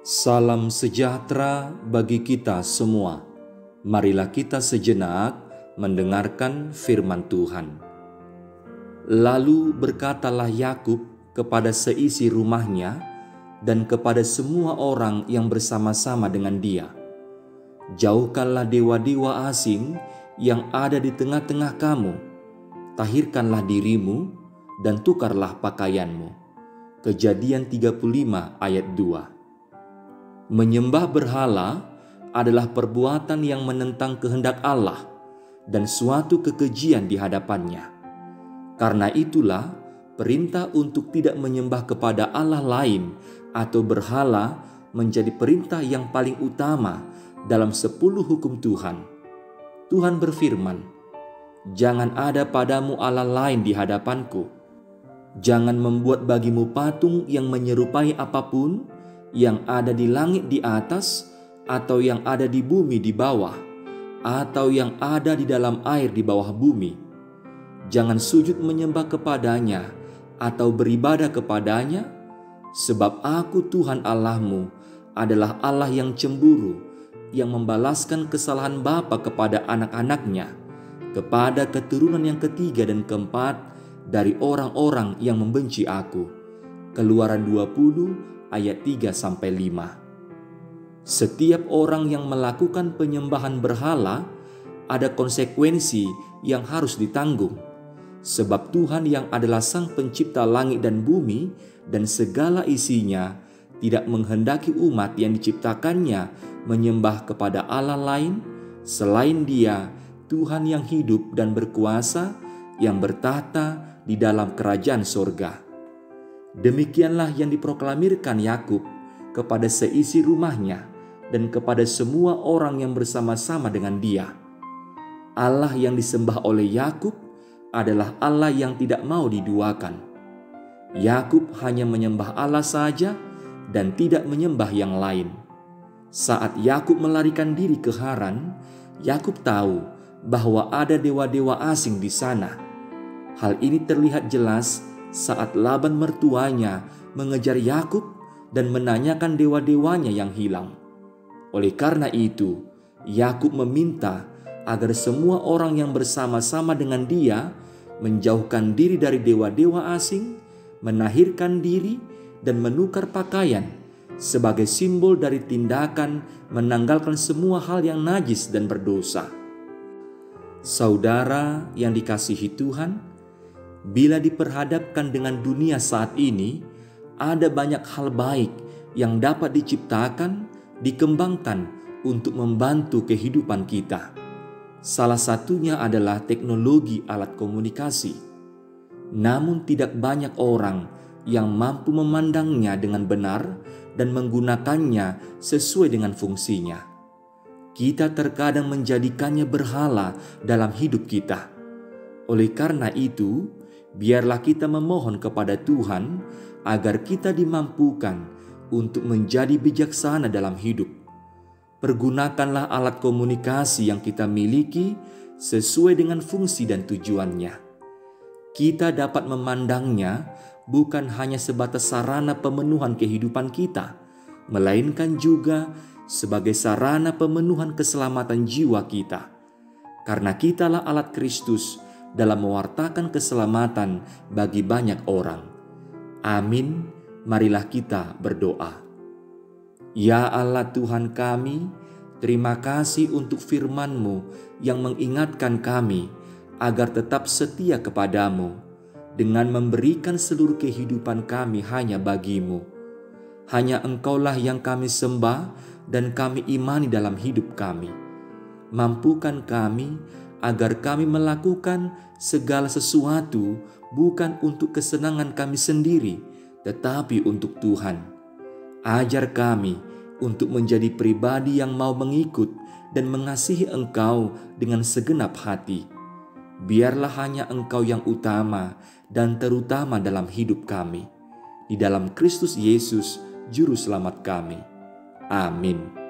Salam sejahtera bagi kita semua. Marilah kita sejenak mendengarkan firman Tuhan. Lalu berkatalah Yakub kepada seisi rumahnya dan kepada semua orang yang bersama-sama dengan dia, "Jauhkanlah dewa-dewa asing yang ada di tengah-tengah kamu. Tahirkanlah dirimu dan tukarlah pakaianmu." Kejadian 35 ayat 2. Menyembah berhala adalah perbuatan yang menentang kehendak Allah dan suatu kekejian di hadapannya. Karena itulah perintah untuk tidak menyembah kepada Allah lain atau berhala menjadi perintah yang paling utama dalam 10 hukum Tuhan. Tuhan berfirman, "Jangan ada padamu Allah lain di hadapanku. Jangan membuat bagimu patung yang menyerupai apapun yang ada di langit di atas, atau yang ada di bumi di bawah, atau yang ada di dalam air di bawah bumi. Jangan sujud menyembah kepadanya atau beribadah kepadanya, sebab Aku Tuhan Allahmu adalah Allah yang cemburu, yang membalaskan kesalahan bapa kepada anak-anaknya, kepada keturunan yang ketiga dan keempat dari orang-orang yang membenci Aku." Keluaran 20 ayat 3-5. Setiap orang yang melakukan penyembahan berhala ada konsekuensi yang harus ditanggung, sebab Tuhan yang adalah Sang Pencipta langit dan bumi dan segala isinya tidak menghendaki umat yang diciptakannya menyembah kepada Allah lain selain Dia, Tuhan yang hidup dan berkuasa, yang bertahta di dalam kerajaan sorga. Demikianlah yang diproklamirkan Yakub kepada seisi rumahnya dan kepada semua orang yang bersama-sama dengan dia. Allah yang disembah oleh Yakub adalah Allah yang tidak mau diduakan. Yakub hanya menyembah Allah saja dan tidak menyembah yang lain. Saat Yakub melarikan diri ke Haran, Yakub tahu bahwa ada dewa-dewa asing di sana. Hal ini terlihat jelas saat Laban mertuanya mengejar Yakub dan menanyakan dewa-dewanya yang hilang. Oleh karena itu, Yakub meminta agar semua orang yang bersama-sama dengan dia menjauhkan diri dari dewa-dewa asing, menahirkan diri, dan menukar pakaian sebagai simbol dari tindakan menanggalkan semua hal yang najis dan berdosa. Saudara yang dikasihi Tuhan, bila diperhadapkan dengan dunia saat ini, ada banyak hal baik yang dapat diciptakan, dikembangkan untuk membantu kehidupan kita. Salah satunya adalah teknologi alat komunikasi. Namun tidak banyak orang yang mampu memandangnya dengan benar dan menggunakannya sesuai dengan fungsinya. Kita terkadang menjadikannya berhala dalam hidup kita. Oleh karena itu, biarlah kita memohon kepada Tuhan agar kita dimampukan untuk menjadi bijaksana dalam hidup. Pergunakanlah alat komunikasi yang kita miliki sesuai dengan fungsi dan tujuannya. Kita dapat memandangnya bukan hanya sebatas sarana pemenuhan kehidupan kita, melainkan juga sebagai sarana pemenuhan keselamatan jiwa kita. Karena kitalah alat Kristus dalam mewartakan keselamatan bagi banyak orang. Amin. Marilah kita berdoa. Ya Allah Tuhan kami, terima kasih untuk firman-Mu yang mengingatkan kami agar tetap setia kepadamu dengan memberikan seluruh kehidupan kami hanya bagi-Mu. Hanya Engkaulah yang kami sembah dan kami imani dalam hidup kami. Mampukan kami agar kami melakukan segala sesuatu bukan untuk kesenangan kami sendiri, tetapi untuk Tuhan. Ajar kami untuk menjadi pribadi yang mau mengikut dan mengasihi Engkau dengan segenap hati. Biarlah hanya Engkau yang utama dan terutama dalam hidup kami. Di dalam Kristus Yesus, Juru Selamat kami. Amin.